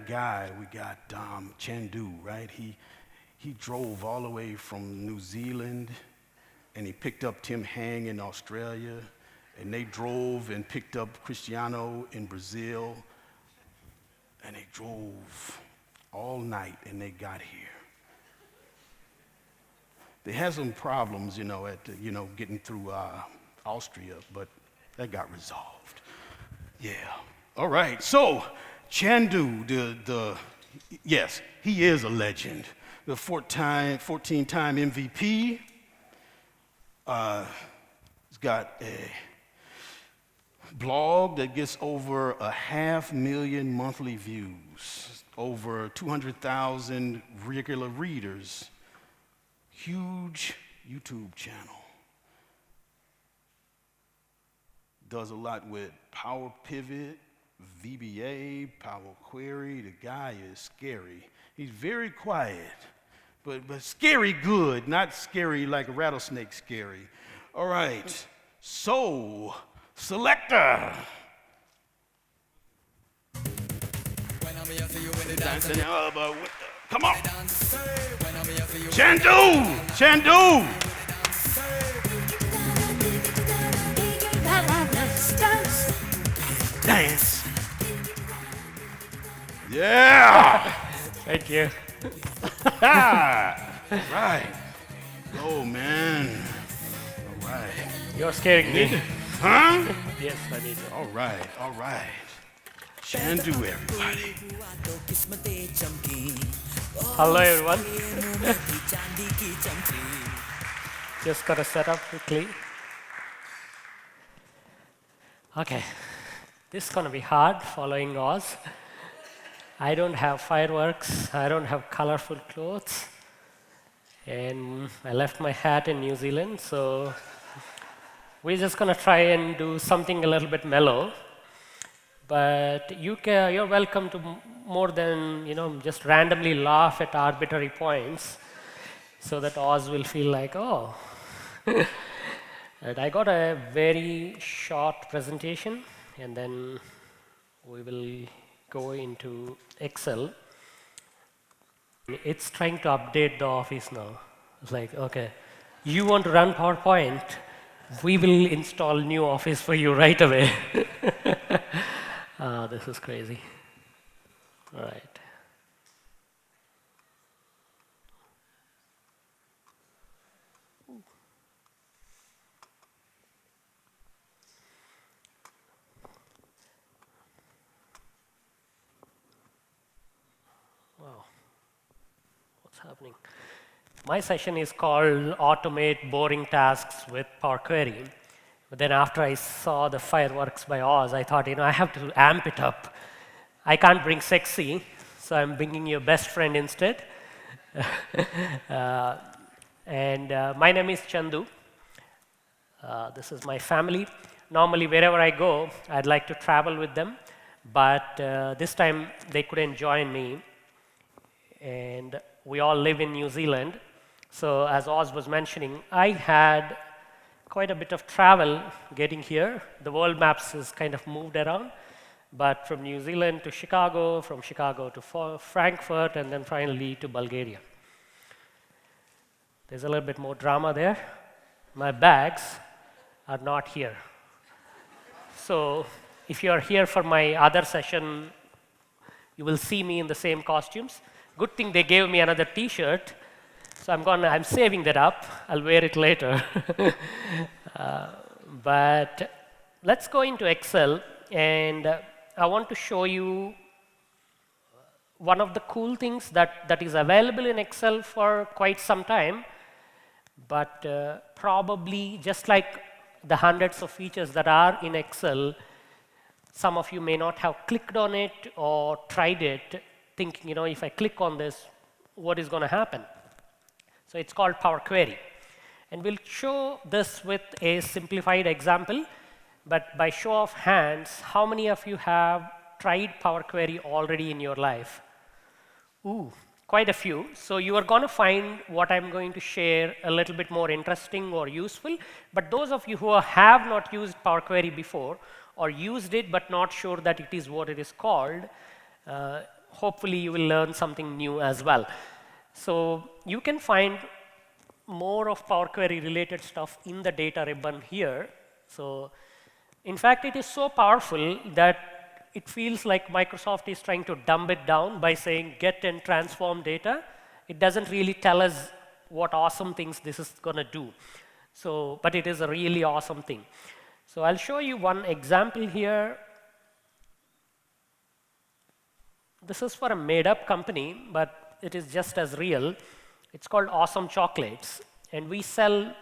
that guy, we got Chandoo, right? He drove all the way from New Zealand, and he picked up Tim Hang in Australia, and they drove and picked up Cristiano in Brazil, and they drove all night, and they got here. They had some problems, getting through Austria, but that got resolved. Yeah. All right. So Chandoo, yes, he is a legend. The 14-time MVP. He's got a blog that gets over 500,000 monthly views, over 200,000 regular readers. Huge YouTube channel. Does a lot with Power Pivot, VBA, Power Query. The guy is scary. He's very quiet, but scary good, not scary like a rattlesnake scary. All right, so selector. Come on. Chandoo. Dance. Yeah. Thank you. Right. Oh, man. All right. You're scaring me. Huh? Yes, I need to. All right. Chandoo, everybody. Hello, everyone. Just got to set up quickly. Okay. This is going to be hard following Oz. I don't have fireworks. I don't have colorful clothes. And I left my hat in New Zealand, so we're just going to try and do something a little bit mellow. But you're welcome to more than, just randomly laugh at arbitrary points so that Oz will feel like, oh. And I got a very short presentation, and then we will go into Excel. It's trying to update the office now. It's like, okay, you want to run PowerPoint, we will install new office for you right away. This is crazy. All right. Wow. What's happening? My session is called Automate Boring Tasks with Power Query. But then after I saw the fireworks by Oz, I thought, I have to amp it up. I can't bring sexy, so I'm bringing your best friend instead. My name is Chandoo. This is my family. Normally, wherever I go, I'd like to travel with them. But this time, they couldn't join me. And we all live in New Zealand. So as Oz was mentioning, I had quite a bit of travel getting here. The world maps is kind of moved around. But from New Zealand to Chicago, from Chicago to Frankfurt, and then finally to Bulgaria. There's a little bit more drama there. My bags are not here. So if you are here for my other session, you will see me in the same costumes. Good thing they gave me another T-shirt, so I'm saving that up. I'll wear it later. But let's go into Excel, and I want to show you one of the cool things that is available in Excel for quite some time, but probably just like the hundreds of features that are in Excel, some of you may not have clicked on it or tried it, thinking, if I click on this, what is going to happen? So it's called Power Query. And we'll show this with a simplified example, but by show of hands, how many of you have tried Power Query already in your life? Ooh, quite a few. So you are going to find what I'm going to share a little bit more interesting or useful. But those of you who have not used Power Query before, or used it but not sure that it is what it is called, hopefully you will learn something new as well. So you can find more of Power Query related stuff in the data ribbon here. So in fact, it is so powerful that it feels like Microsoft is trying to dumb it down by saying get and transform data. It doesn't really tell us what awesome things this is going to do. So, but it is a really awesome thing. So I'll show you one example here. This is for a made-up company, but it is just as real. It's called Awesome Chocolates, and we sell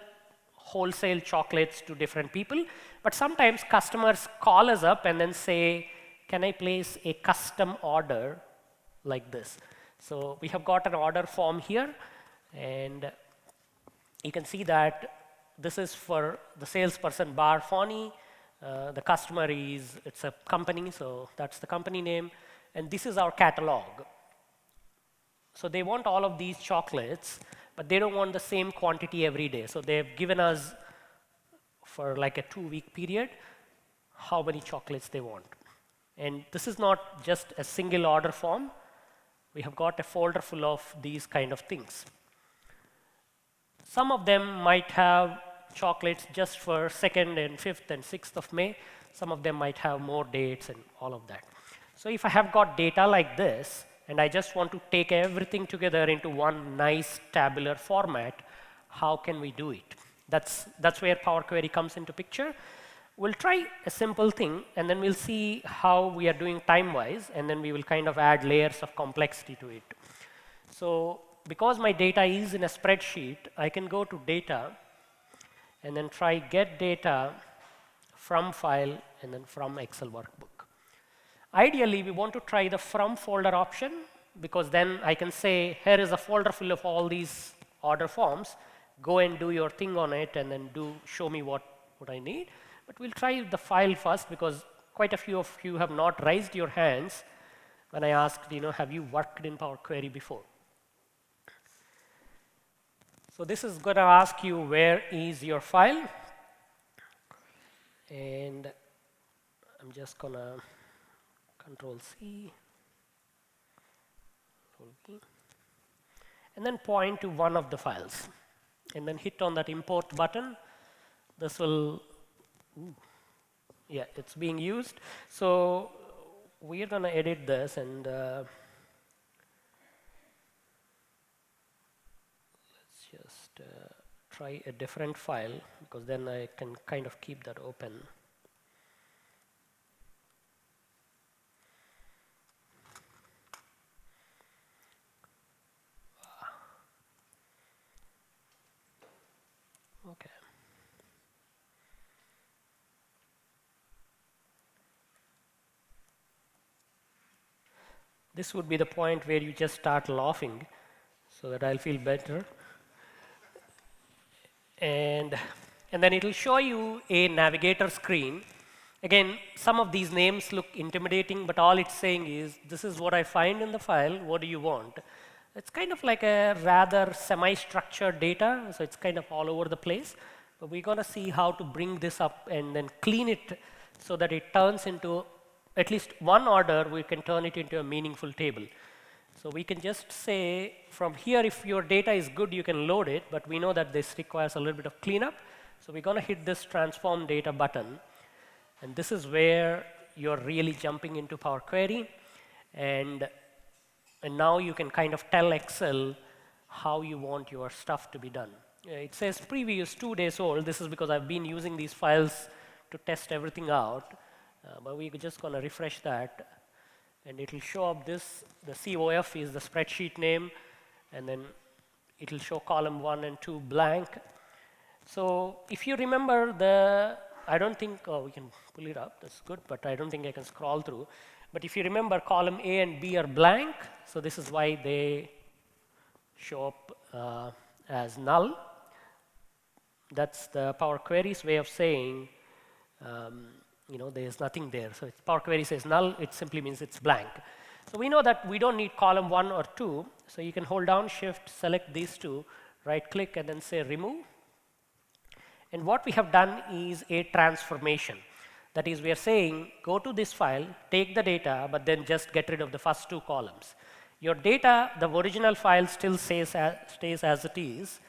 wholesale chocolates to different people. But sometimes customers call us up and then say, can I place a custom order like this? So we have got an order form here, and you can see that this is for the salesperson Bar Fawny. The customer is, it's a company, so that's the company name. And this is our catalog. So they want all of these chocolates, but they don't want the same quantity every day. So they've given us, for like a 2-week period, how many chocolates they want. And this is not just a single order form. We have got a folder full of these kind of things. Some of them might have chocolates just for 2nd and 5th and 6th of May. Some of them might have more dates and all of that. So if I have got data like this, and I just want to take everything together into one nice tabular format, how can we do it? That's where Power Query comes into picture. We'll try a simple thing, and then we'll see how we are doing time-wise, and then we will kind of add layers of complexity to it. So because my data is in a spreadsheet, I can go to data, and then try get data from file, and then from Excel workbook. Ideally, we want to try the from folder option, because then I can say, here is a folder full of all these order forms. Go and do your thing on it, and then show me what I need. But we'll try the file first, because quite a few of you have not raised your hands when I asked, have you worked in Power Query before? So this is going to ask you, where is your file? And I'm just going to Control C, and then point to one of the files, and then hit on that import button. This will, yeah, it's being used. So we're going to edit this, and let's just try a different file, because then I can kind of keep that open. Okay. This would be the point where you just start laughing, so that I'll feel better. And then it will show you a navigator screen. Again, some of these names look intimidating, but all it's saying is, this is what I find in the file, what do you want? It's kind of like a rather semi-structured data, so it's kind of all over the place. But we're going to see how to bring this up and then clean it so that it turns into at least one order. We can turn it into a meaningful table. So we can just say, from here, if your data is good, you can load it. But we know that this requires a little bit of cleanup. So we're going to hit this transform data button. And this is where you're really jumping into Power Query. And now you can kind of tell Excel how you want your stuff to be done. It says preview is 2 days old. This is because I've been using these files to test everything out. But we're just going to refresh that. And it will show up this. The COF is the spreadsheet name. And then it will show column 1 and 2 blank. So if you remember I don't think, we can pull it up. That's good. But I don't think I can scroll through. But if you remember, column A and B are blank. So this is why they show up as null. That's the Power Query's way of saying, there's nothing there. So Power Query says null. It simply means it's blank. So we know that we don't need column 1 or 2. So you can hold down Shift, select these two, right-click, and then say remove. And what we have done is a transformation. That is, we are saying, go to this file, take the data, but then just get rid of the first 2 columns. Your data, the original file still stays as it is,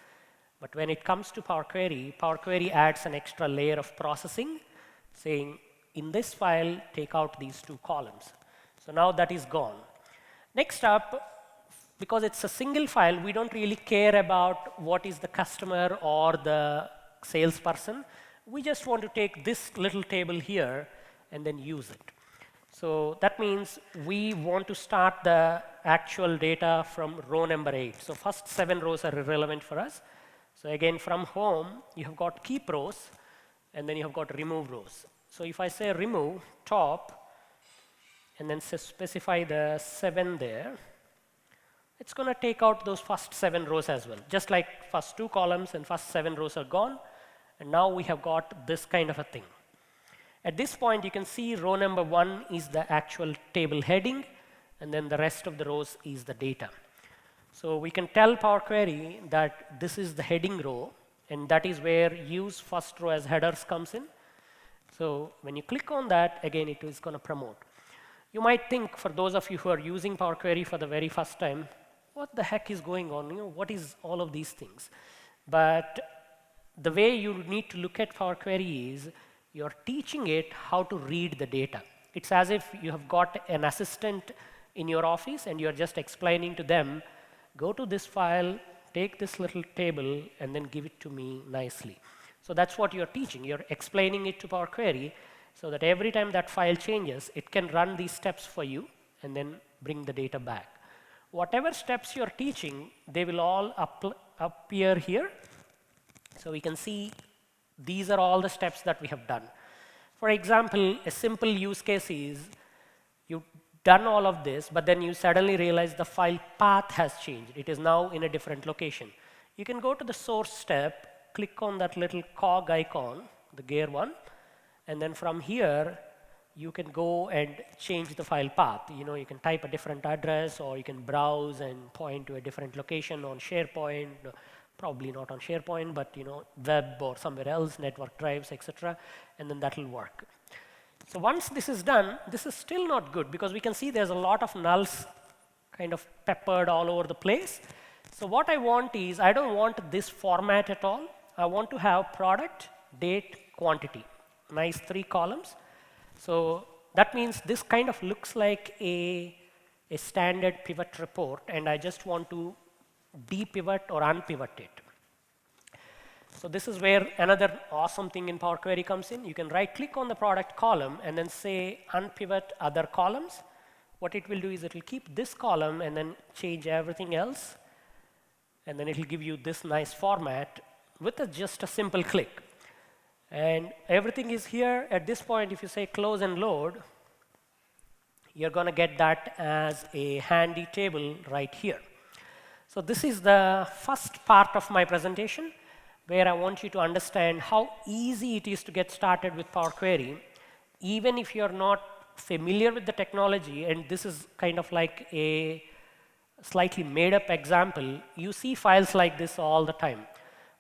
but when it comes to Power Query adds an extra layer of processing, saying, in this file, take out these 2 columns. So now that is gone. Next up, because it's a single file, we don't really care about what is the customer or the salesperson. We just want to take this little table here and then use it. So that means we want to start the actual data from row number 8. So first 7 rows are irrelevant for us. So again, from home, you have got keep rows, and then you have got remove rows. So if I say remove top, and then specify the 7 there, it's going to take out those first 7 rows as well. Just like first 2 columns and first 7 rows are gone. And now we have got this kind of a thing. At this point, you can see row number 1 is the actual table heading, and then the rest of the rows is the data. So we can tell Power Query that this is the heading row, and that is where use first row as headers comes in. So when you click on that, again, it is going to promote. You might think, for those of you who are using Power Query for the very first time, what the heck is going on? What is all of these things? But the way you need to look at Power Query is you're teaching it how to read the data. It's as if you have got an assistant in your office and you're just explaining to them, go to this file, take this little table, and then give it to me nicely. So that's what you're teaching. You're explaining it to Power Query so that every time that file changes, it can run these steps for you and then bring the data back. Whatever steps you're teaching, they will all appear here. So we can see these are all the steps that we have done. For example, a simple use case is you've done all of this, but then you suddenly realize the file path has changed. It is now in a different location. You can go to the source step, click on that little cog icon, the gear one, and then from here, you can go and change the file path. You can type a different address, or you can browse and point to a different location on SharePoint, probably not on SharePoint, but web or somewhere else, network drives, etc., and then that will work. So once this is done, this is still not good because we can see there's a lot of nulls kind of peppered all over the place. So what I want is, I don't want this format at all. I want to have product, date, quantity. Nice 3 columns. So that means this kind of looks like a standard pivot report, and I just want to de-pivot or unpivot it. So this is where another awesome thing in Power Query comes in. You can right-click on the product column and then say unpivot other columns. What it will do is it will keep this column and then change everything else. And then it will give you this nice format with just a simple click. And everything is here. At this point, if you say close and load, you're going to get that as a handy table right here. So this is the first part of my presentation, where I want you to understand how easy it is to get started with Power Query, even if you're not familiar with the technology. And this is kind of like a slightly made-up example. You see files like this all the time.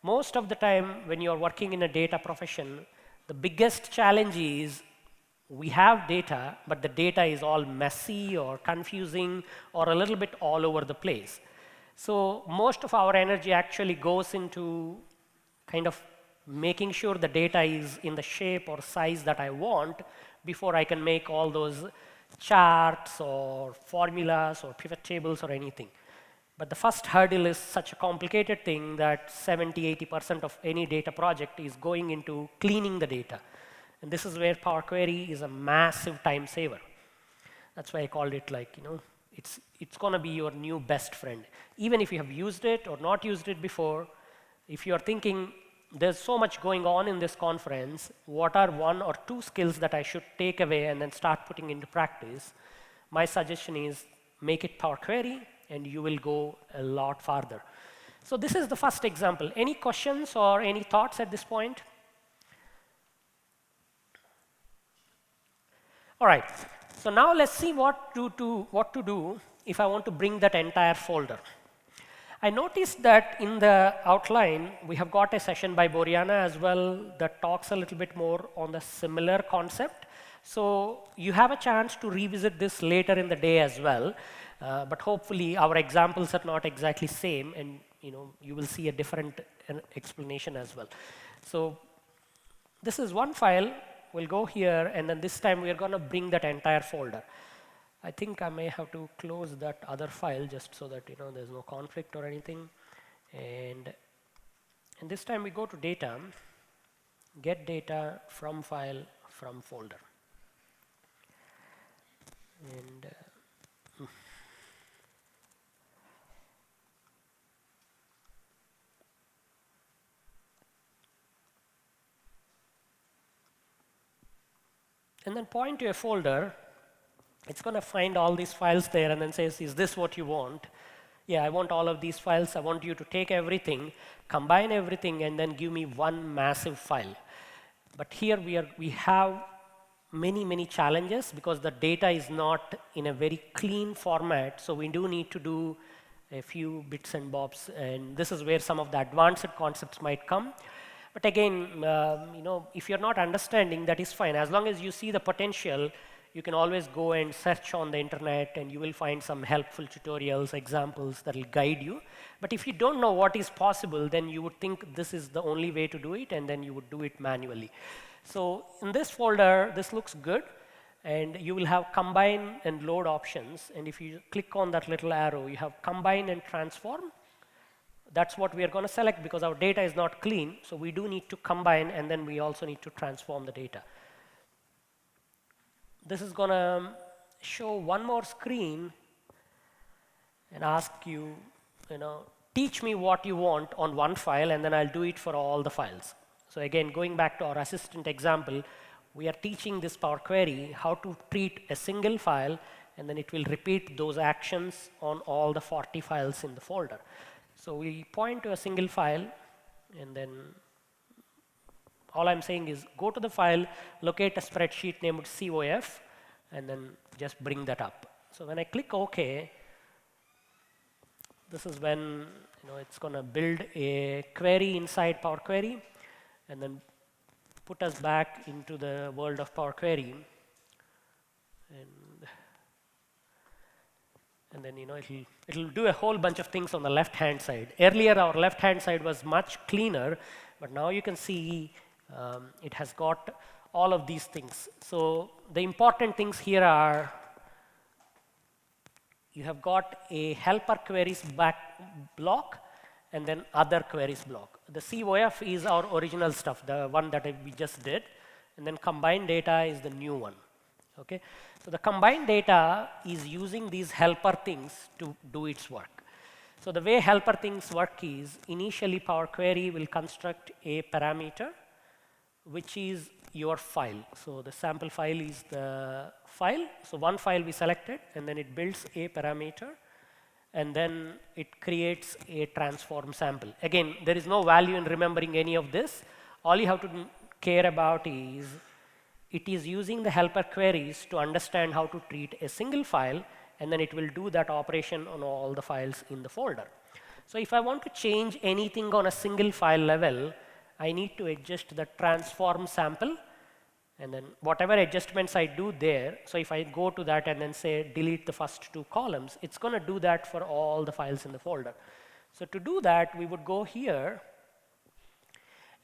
Most of the time, when you're working in a data profession, the biggest challenge is we have data, but the data is all messy or confusing or a little bit all over the place. So most of our energy actually goes into kind of making sure the data is in the shape or size that I want before I can make all those charts or formulas or pivot tables or anything. But the first hurdle is such a complicated thing that 70–80% of any data project is going into cleaning the data. And this is where Power Query is a massive time saver. That's why I called it like, it's going to be your new best friend. Even if you have used it or not used it before, if you're thinking, there's so much going on in this conference, what are 1 or 2 skills that I should take away and then start putting into practice? My suggestion is make it Power Query, and you will go a lot farther. So this is the first example. Any questions or any thoughts at this point? All right. So now let's see what to do if I want to bring that entire folder. I noticed that in the outline, we have got a session by Boriana as well that talks a little bit more on the similar concept. So you have a chance to revisit this later in the day as well. But hopefully our examples are not exactly same, and you will see a different explanation as well. So this is one file. We'll go here, and then this time we are going to bring that entire folder. I think I may have to close that other file just so that there's no conflict or anything. And this time we go to data, get data from file from folder. And then point to a folder. It's going to find all these files there and then says, is this what you want? Yeah, I want all of these files. I want you to take everything, combine everything, and then give me one massive file. But here we have many challenges because the data is not in a very clean format. So we do need to do a few bits and bobs. And this is where some of the advanced concepts might come. But again, if you're not understanding, that is fine. As long as you see the potential, you can always go and search on the internet, and you will find some helpful tutorials, examples that will guide you. But if you don't know what is possible, then you would think this is the only way to do it, and then you would do it manually. So in this folder, this looks good, and you will have combine and load options. And if you click on that little arrow, you have combine and transform. That's what we are going to select because our data is not clean. So we do need to combine, and then we also need to transform the data. This is going to show one more screen and ask you, teach me what you want on one file, and then I'll do it for all the files. So again, going back to our assistant example, we are teaching this Power Query how to treat a single file, and then it will repeat those actions on all the 40 files in the folder. So we point to a single file, and then all I'm saying is go to the file, locate a spreadsheet named COF, and then just bring that up. So when I click OK, this is when it's going to build a query inside Power Query, and then put us back into the world of Power Query. And then it'll do a whole bunch of things on the left-hand side. Earlier, our left-hand side was much cleaner, but now you can see it has got all of these things. So the important things here are you have got a helper queries back block and then other queries block. The COF is our original stuff, the one that we just did, and then combined data is the new one. Okay, so the combined data is using these helper things to do its work. So the way helper things work is initially Power Query will construct a parameter, which is your file. So the sample file is the file. So one file we selected, and then it builds a parameter, and then it creates a transform sample. Again, there is no value in remembering any of this. All you have to care about is it is using the helper queries to understand how to treat a single file, and then it will do that operation on all the files in the folder. So if I want to change anything on a single file level, I need to adjust the transform sample, and then whatever adjustments I do there, so if I go to that and then say delete the first two columns, it's going to do that for all the files in the folder. So to do that, we would go here,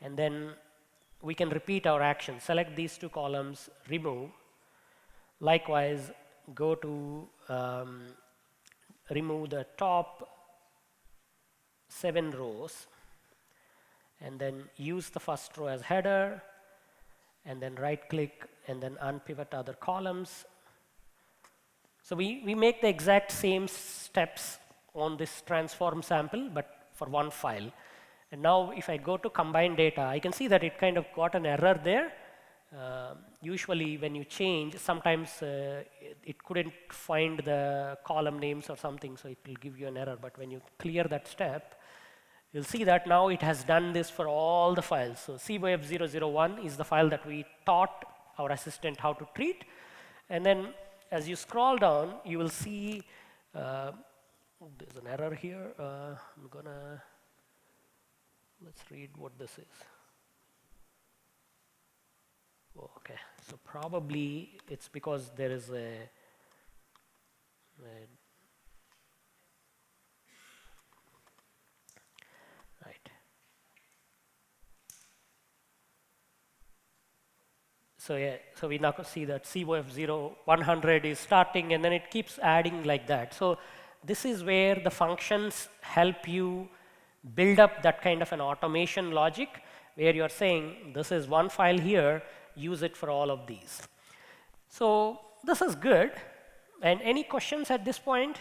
and then we can repeat our action. Select these two columns, remove. Likewise, go to remove the top 7 rows, and then use the first row as header, and then right click and then unpivot other columns. So we make the exact same steps on this transform sample, but for one file. And now if I go to combine data, I can see that it kind of got an error there. Usually when you change, sometimes it couldn't find the column names or something, so it will give you an error. But when you clear that step, you'll see that now it has done this for all the files. So COF001 is the file that we taught our assistant how to treat. And then as you scroll down, you will see there's an error here. I'm gonna, let's read what this is. Oh, okay, so probably it's because there is a right. So yeah, so we now see that COF 0, 100 is starting, and then it keeps adding like that. So this is where the functions help you build up that kind of an automation logic, where you're saying, this is one file here, use it for all of these. So this is good. And any questions at this point?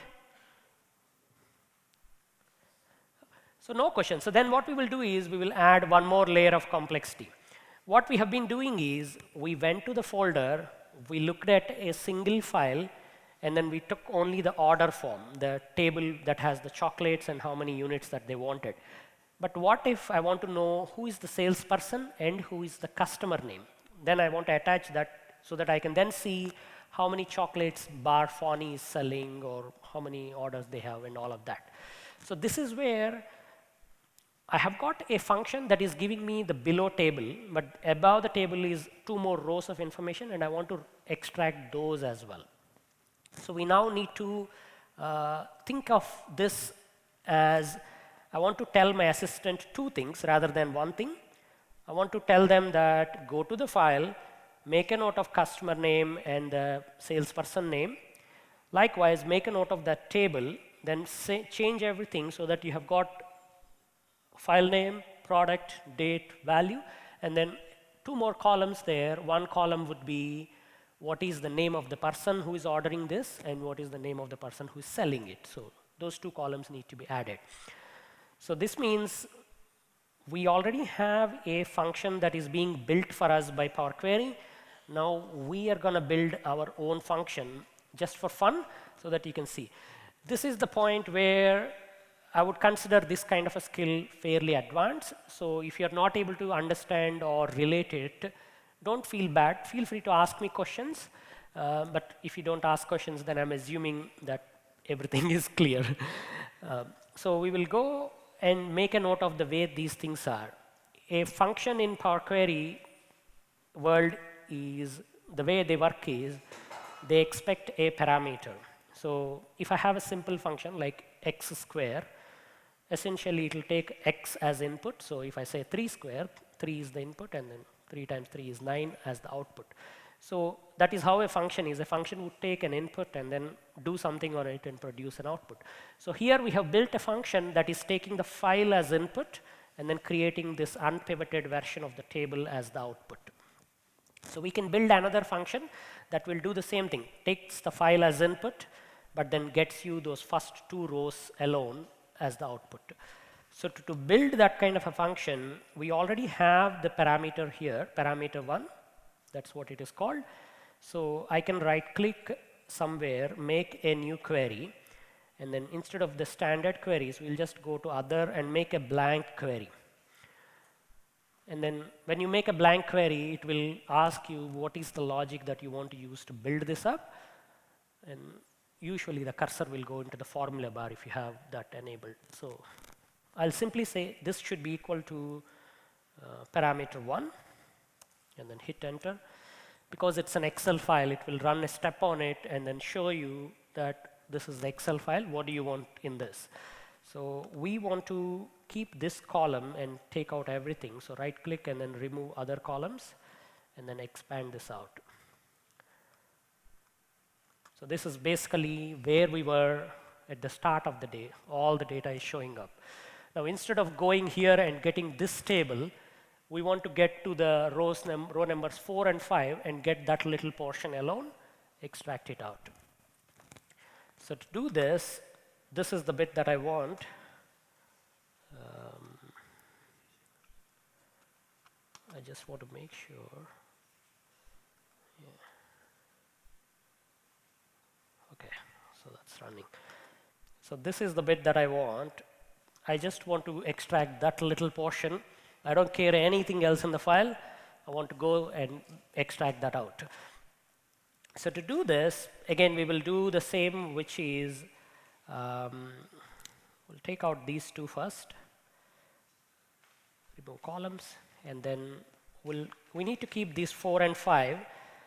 So no questions. So then what we will do is we will add one more layer of complexity. What we have been doing is we went to the folder, we looked at a single file, and then we took only the order form, the table that has the chocolates and how many units that they wanted. But what if I want to know who is the salesperson and who is the customer name? Then I want to attach that so that I can then see how many chocolates Bar Fawny is selling or how many orders they have and all of that. So this is where I have got a function that is giving me the below table, but above the table is 2 more rows of information, and I want to extract those as well. So we now need to think of this as I want to tell my assistant 2 things rather than 1 thing. I want to tell them that go to the file, make a note of customer name and the salesperson name. Likewise, make a note of that table, then change everything so that you have got file name, product, date, value, and then 2 more columns there. 1 column would be what is the name of the person who is ordering this and what is the name of the person who is selling it. So those 2 columns need to be added. So this means we already have a function that is being built for us by Power Query. Now we are going to build our own function just for fun so that you can see. This is the point where I would consider this kind of a skill fairly advanced. So if you're not able to understand or relate it, don't feel bad. Feel free to ask me questions. But if you don't ask questions, then I'm assuming that everything is clear. So we will go and make a note of the way these things are. A function in Power Query world is, the way they work is, they expect a parameter. So if I have a simple function like x square, essentially it will take x as input. So if I say 3 square, 3 is the input, and then 3 times 3 is 9 as the output. So that is how a function is. A function would take an input and then do something on it and produce an output. So here we have built a function that is taking the file as input and then creating this unpivoted version of the table as the output. So we can build another function that will do the same thing. Takes the file as input, but then gets you those first 2 rows alone as the output. So to build that kind of a function, we already have the parameter here, parameter 1. That's what it is called. So I can right-click somewhere, make a new query, and then instead of the standard queries, we'll just go to other and make a blank query. And then when you make a blank query, it will ask you what is the logic that you want to use to build this up. And usually the cursor will go into the formula bar if you have that enabled. So I'll simply say this should be equal to parameter 1, and then hit enter. Because it's an Excel file, it will run a step on it and then show you that this is the Excel file. What do you want in this? So we want to keep this column and take out everything. So right click and then remove other columns and then expand this out. So this is basically where we were at the start of the day. All the data is showing up. Now instead of going here and getting this table, we want to get to the row numbers 4 and 5 and get that little portion alone, extract it out. So to do this, this is the bit that I want. I just want to make sure. Yeah. Okay, so that's running. So this is the bit that I want. I just want to extract that little portion. I don't care anything else in the file. I want to go and extract that out. So to do this, again, we will do the same, which is We'll take out these two first, remove columns, and then we need to keep these 4 and 5.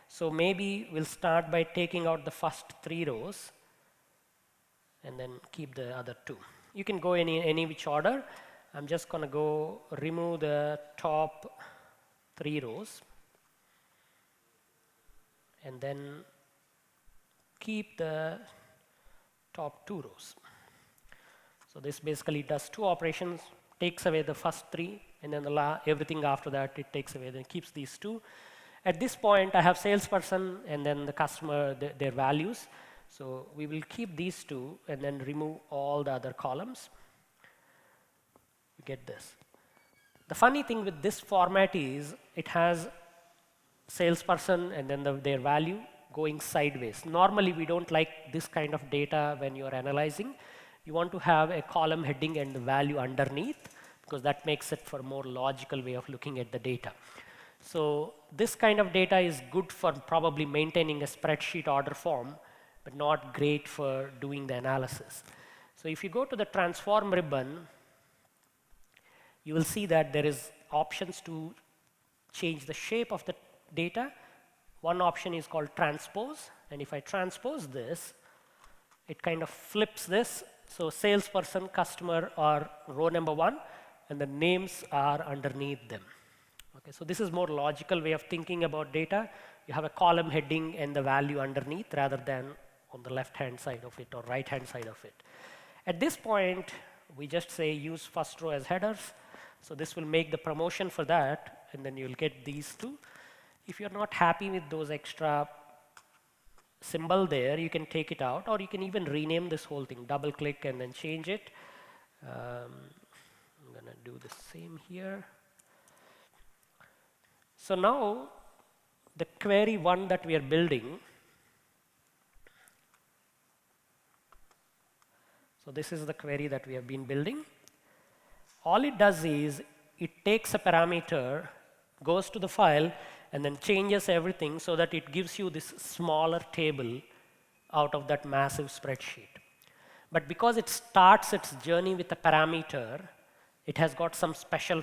So maybe we'll start by taking out the first 3 rows and then keep the other 2. You can go any which order. I'm just going to go remove the top 3 rows and then keep the top 2 rows. So this basically does 2 operations, takes away the first 3, and then everything after that it takes away, then keeps these 2. At this point, I have salesperson and then the customer, their values. So we will keep these 2 and then remove all the other columns. You get this. The funny thing with this format is it has salesperson and then their value going sideways. Normally, we don't like this kind of data when you're analyzing. You want to have a column heading and the value underneath, because that makes it for a more logical way of looking at the data. So this kind of data is good for probably maintaining a spreadsheet order form, but not great for doing the analysis. So if you go to the transform ribbon, you will see that there is options to change the shape of the data. One option is called transpose, and if I transpose this, it kind of flips this. So salesperson, customer are row number 1, and the names are underneath them. Okay, so this is more logical way of thinking about data. You have a column heading and the value underneath rather than on the left-hand side of it or right-hand side of it. At this point, we just say use first row as headers. So this will make the promotion for that, and then you'll get these 2. If you're not happy with those extra symbol there, you can take it out, or you can even rename this whole thing. Double click and then change it. I'm going to do the same here. So now the query 1 that we are building, so this is the query that we have been building. All it does is it takes a parameter, goes to the file, and then changes everything so that it gives you this smaller table out of that massive spreadsheet. But because it starts its journey with a parameter, it has got some special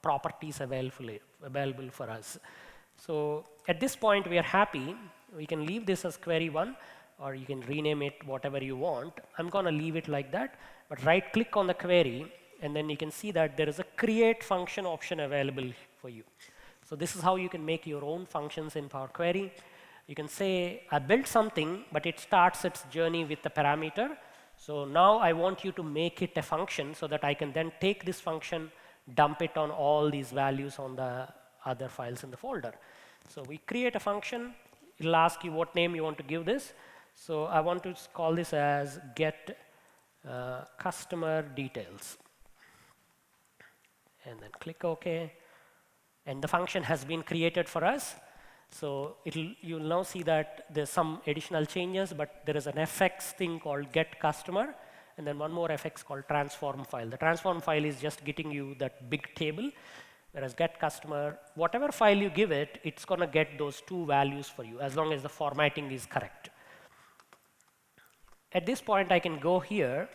properties available for us. So at this point, we are happy. We can leave this as query 1, or you can rename it whatever you want. I'm going to leave it like that, but right-click on the query, and then you can see that there is a create function option available for you. So this is how you can make your own functions in Power Query. You can say, I built something, but it starts its journey with the parameter. So now I want you to make it a function so that I can then take this function, dump it on all these values on the other files in the folder. So we create a function. It'll ask you what name you want to give this. So I want to call this as get customer details. And then click OK. And the function has been created for us. So you'll now see that there's some additional changes, but there is an fx thing called get customer, and then one more fx called transform file. The transform file is just getting you that big table, whereas get customer, whatever file you give it, it's going to get those 2 values for you, as long as the formatting is correct. At this point, I can go here,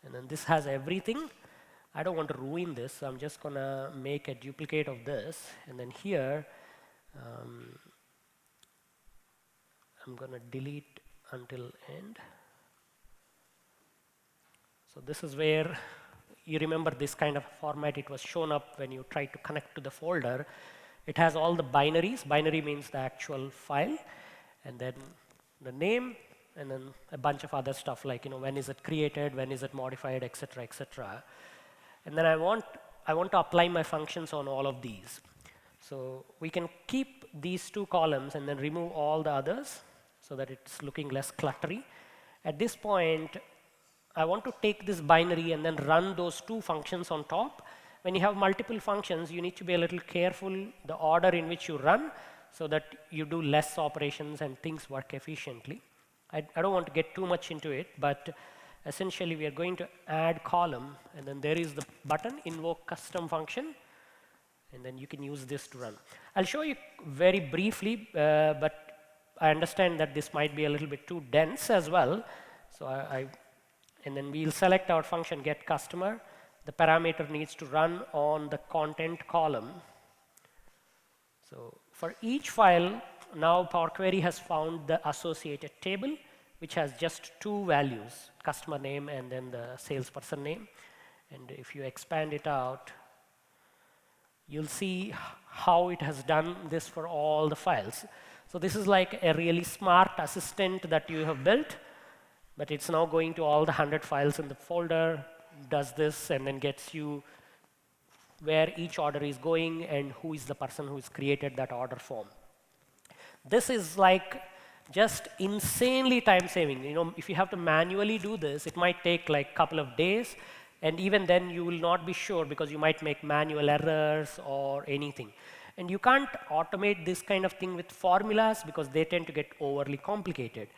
and then this has everything. I don't want to ruin this, so I'm just going to make a duplicate of this. And then here, I'm going to delete until end. So this is where you remember this kind of format. It was shown up when you try to connect to the folder. It has all the binaries. Binary means the actual file. And then the name, and then a bunch of other stuff like, when is it created, when is it modified, etc., etc. And then I want to apply my functions on all of these. So we can keep these 2 columns and then remove all the others so that it's looking less cluttery. At this point, I want to take this binary and then run those 2 functions on top. When you have multiple functions, you need to be a little careful the order in which you run so that you do less operations and things work efficiently. I don't want to get too much into it, but essentially, we are going to add column, and then there is the button, invoke custom function, and then you can use this to run. I'll show you very briefly, but I understand that this might be a little bit too dense as well, so I and then we'll select our function get customer. The parameter needs to run on the content column. So for each file, now Power Query has found the associated table, which has just two values, customer name and then the salesperson name. And if you expand it out, you'll see how it has done this for all the files. So this is like a really smart assistant that you have built, but it's now going to all the 100 files in the folder, does this, and then gets you where each order is going and who is the person who has created that order form. This is like just insanely time saving. You know, if you have to manually do this, it might take like a couple of days, and even then you will not be sure because you might make manual errors or anything. And you can't automate this kind of thing with formulas because they tend to get overly complicated.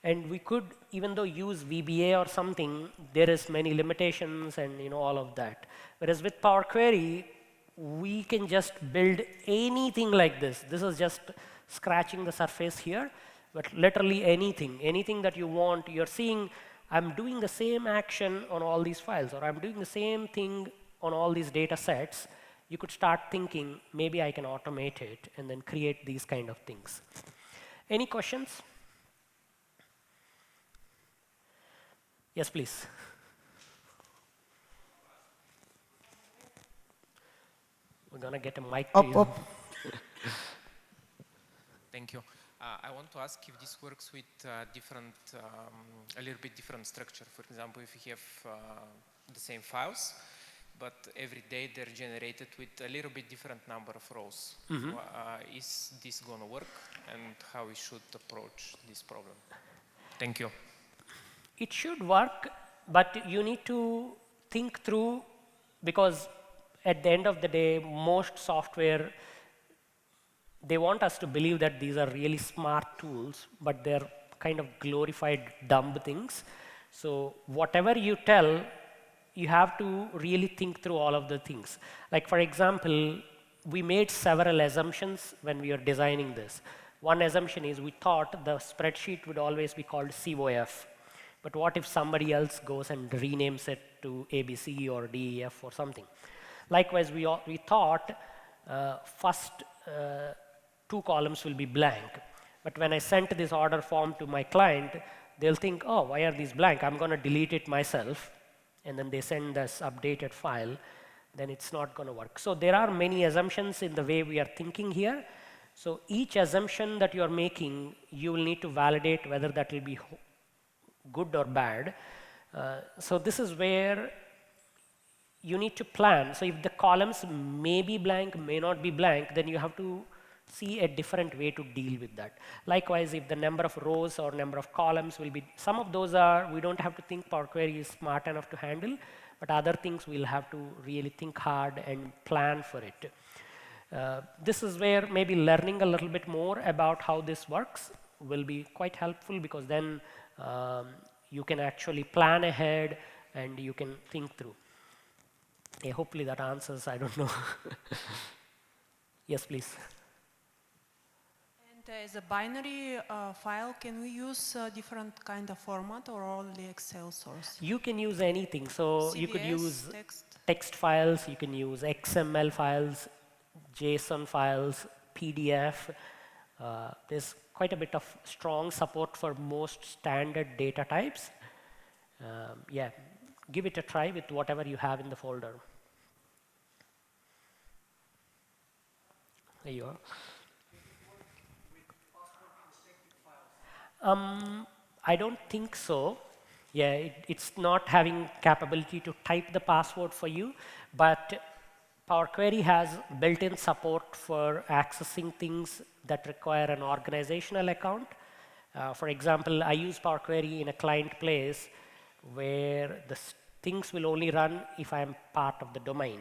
And we could, even though use VBA or something, there is many limitations and all of that. Whereas with Power Query, we can just build anything like this. This is just scratching the surface here, but literally anything that you want. You're seeing, I'm doing the same action on all these files, or I'm doing the same thing on all these data sets. You could start thinking, maybe I can automate it and then create these kind of things. Any questions? Yes, please. We're going to get a mic to you. Thank you. I want to ask if this works with a little bit different structure. For example, if you have the same files, but every day they're generated with a little bit different number of rows. Is this going to work, and how we should approach this problem? Thank you. It should work, but you need to think through, because at the end of the day, most software, they want us to believe that these are really smart tools, but they're kind of glorified dumb things. So whatever you tell, you have to really think through all of the things. Like for example, we made several assumptions when we were designing this. One assumption is we thought the spreadsheet would always be called COF. But what if somebody else goes and renames it to ABC or DEF or something? Likewise, we thought first two columns will be blank. But when I sent this order form to my client, they'll think, oh, why are these blank? I'm going to delete it myself. And then they send this updated file. Then it's not going to work. So there are many assumptions in the way we are thinking here. So each assumption that you're making, you will need to validate whether that will be good or bad. So this is where you need to plan. So if the columns may be blank, may not be blank, then you have to see a different way to deal with that. Likewise, if the number of rows or number of columns will be, some of those are, we don't have to think Power Query is smart enough to handle, but other things we'll have to really think hard and plan for it. This is where maybe learning a little bit more about how this works will be quite helpful, because then you can actually plan ahead and you can think through. Okay, hopefully that answers, I don't know. Yes, please. And as a binary file, can we use a different kind of format or only Excel source? You can use anything. So CVS, you could use text. text files, you can use XML files, JSON files, PDF. There's quite a bit of strong support for most standard data types. Yeah, give it a try with whatever you have in the folder. There you are. I don't think so. Yeah, it's not having capability to type the password for you, but Power Query has built-in support for accessing things that require an organizational account. For example, I use Power Query in a client place where the things will only run if I'm part of the domain.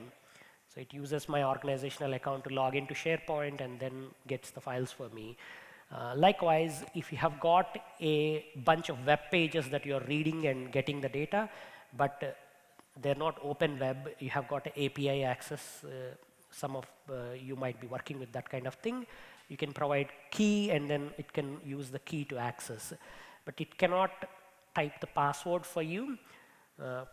So it uses my organizational account to log into SharePoint and then gets the files for me. Likewise, if you have got a bunch of web pages that you're reading and getting the data, but they're not open web, you have got API access, some of you might be working with that kind of thing, you can provide key and then it can use the key to access. But it cannot type the password for you.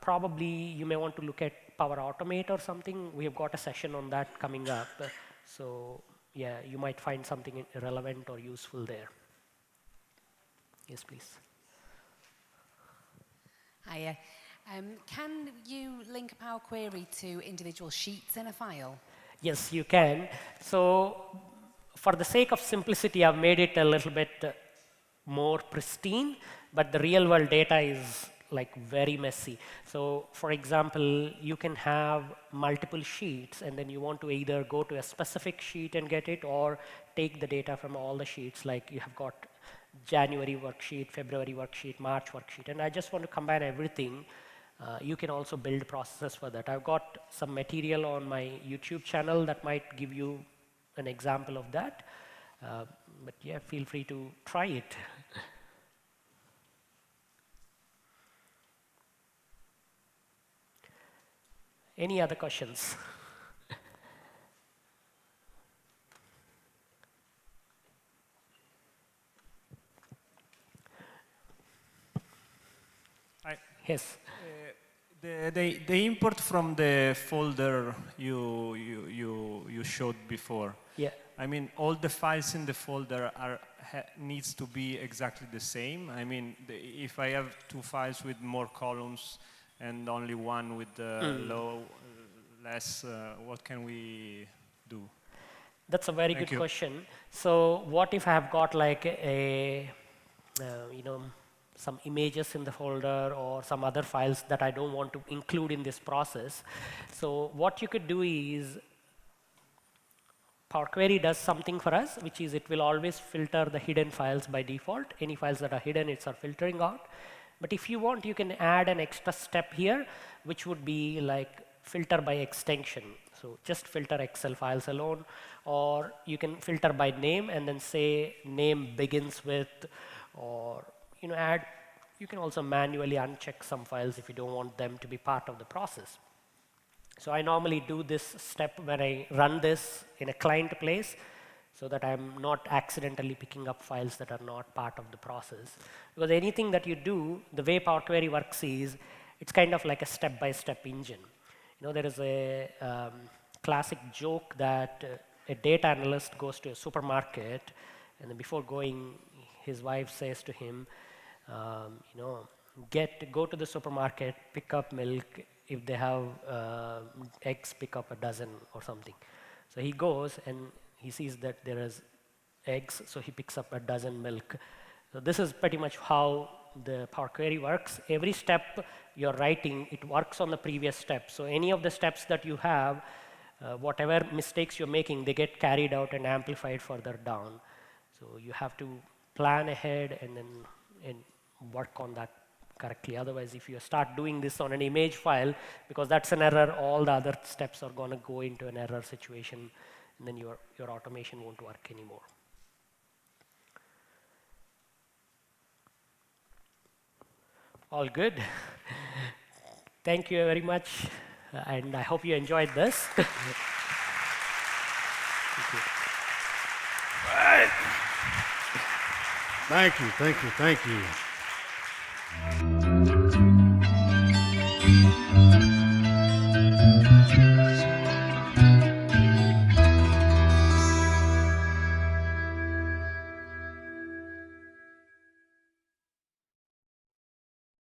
Probably you may want to look at Power Automate or something. We have got a session on that coming up. So yeah, you might find something relevant or useful there. Yes, please. Hiya. Can you link a Power Query to individual sheets in a file? Yes, you can. So for the sake of simplicity, I've made it a little bit more pristine, but the real world data is like very messy. So for example, you can have multiple sheets and then you want to either go to a specific sheet and get it or take the data from all the sheets, like you have got January worksheet, February worksheet, March worksheet, and I just want to combine everything. You can also build processes for that. I've got some material on my YouTube channel that might give you an example of that. But yeah, feel free to try it. Any other questions? Yes. The import from the folder you showed before. Yeah. I mean, all the files in the folder needs to be exactly the same. I mean, if I have two files with more columns and only one with less, what can we do? That's a very good question. So what if I have got like a, some images in the folder or some other files that I don't want to include in this process? So what you could do is, Power Query does something for us, which is it will always filter the hidden files by default. Any files that are hidden, it's filtering out. But if you want, you can add an extra step here, which would be like filter by extension. So just filter Excel files alone, or you can filter by name and then say name begins with, or add. You can also manually uncheck some files if you don't want them to be part of the process. So I normally do this step when I run this in a client place so that I'm not accidentally picking up files that are not part of the process. Because anything that you do, the way Power Query works is, it's kind of like a step-by-step engine. There is a classic joke that a data analyst goes to a supermarket, and then before going, his wife says to him, go to the supermarket, pick up milk. If they have eggs, pick up a dozen or something. So he goes and he sees that there is eggs, so he picks up a dozen milk. So this is pretty much how the Power Query works. Every step you're writing, it works on the previous step. So any of the steps that you have, whatever mistakes you're making, they get carried out and amplified further down. So you have to plan ahead and then work on that correctly. Otherwise, if you start doing this on an image file, because that's an error, all the other steps are going to go into an error situation, and then your automation won't work anymore. All good. Thank you very much, and I hope you enjoyed this. Thank you. All right. Thank you, thank you, thank you.